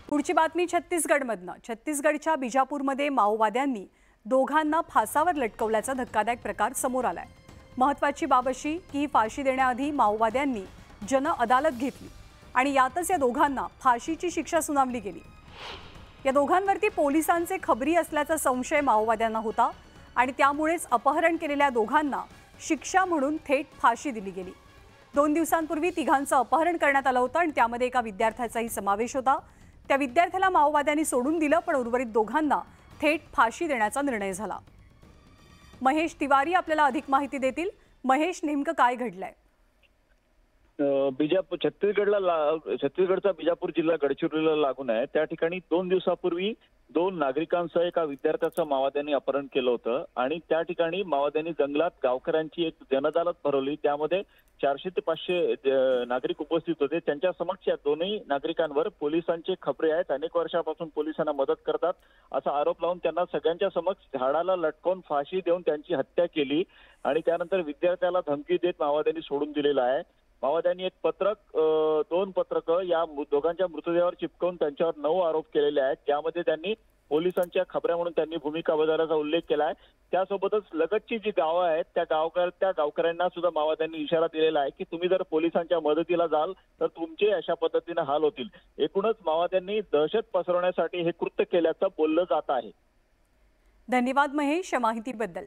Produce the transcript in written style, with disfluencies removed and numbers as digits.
पुढची बातमी छत्तीसगडमधनं। छत्तीसगडच्या बिजापूरमध्ये माओवाद्यांनी दोघांना फासावर लटकवल्याचा धक्कादायक प्रकार समोर आलाय। महत्त्वाची बाब अशी की फाशी देण्याआधी माओवाद्यांनी जन अदालत घेतली आणि यातच या दोघांना फाशीची शिक्षा सुनावली गेली। या दोघांवरती पोलिसांचे खबरी असल्याचा संशय माओवाद्यांना होता आणि त्यामुळेच अपहरण केलेल्या दोघांना शिक्षा म्हणून थेट फाशी दिली गेली। 2 दिवसांपूर्वी तिघांचं अपहरण करण्यात आलं होतं आणि त्यामध्ये एका विद्यार्थ्याचाही समावेश होता। त्या विद्यार्थ्याला माओवाद्यांनी सोडून दिलं, पण उर्वरित दोघांना थेट फाशी देण्याचा निर्णय झाला। महेश तिवारी आपल्याला अधिक माहिती देतील। महेश, नेमकं काय घडलंय? छत्तीसगडचा बिजापूर जिल्हा गडचिरोलीला लागून आहे। त्या ठिकाणी 2 दिवसापूर्वी 2 नागरिकांसह एका विद्यार्थ्याचं माओवाद्यांनी अपहरण केलं होतं आणि त्या ठिकाणी माओवाद्यांनी जंगलात गावकऱ्यांची एक जनअदालत भरवली। त्यामध्ये 400 ते 500 नागरिक उपस्थित होते। त्यांच्या समक्ष या दोन्ही नागरिकांवर पोलिसांचे खबरे आहेत। अनेक वर्षापासून पोलिसांना मदत करतात असा आरोप लावून त्यांना सगळ्यांच्या समक्ष झाडाला लटकवून फाशी देऊन त्यांची हत्या केली आणि त्यानंतर विद्यार्थ्याला धमकी देत माओवाद्यांनी सोडून दिलेला आहे। माओवाद्यांनी एक पत्रक 2 पत्रकं या दोघांच्या मृतदेहावर चिपकवून त्यांच्यावर 9 आरोप केलेले आहेत। त्यामध्ये त्यांनी पोलिसांच्या खबऱ्या म्हणून त्यांनी भूमिका बजावल्याचा उल्लेख केला आहे। त्यासोबतच लगतची जी गावं आहेत त्या गावकऱ्यांना सुद्धा माओवाद्यांनी इशारा दिलेला आहे की तुम्ही जर पोलिसांच्या मदतीला जाल तर तुमचे अशा पद्धतीने हाल होतील। एकूणच माओवाद्यांनी दहशत पसरवण्यासाठी हे कृत्य केल्याचं बोललं जात आहे। धन्यवाद महेश या माहितीबद्दल।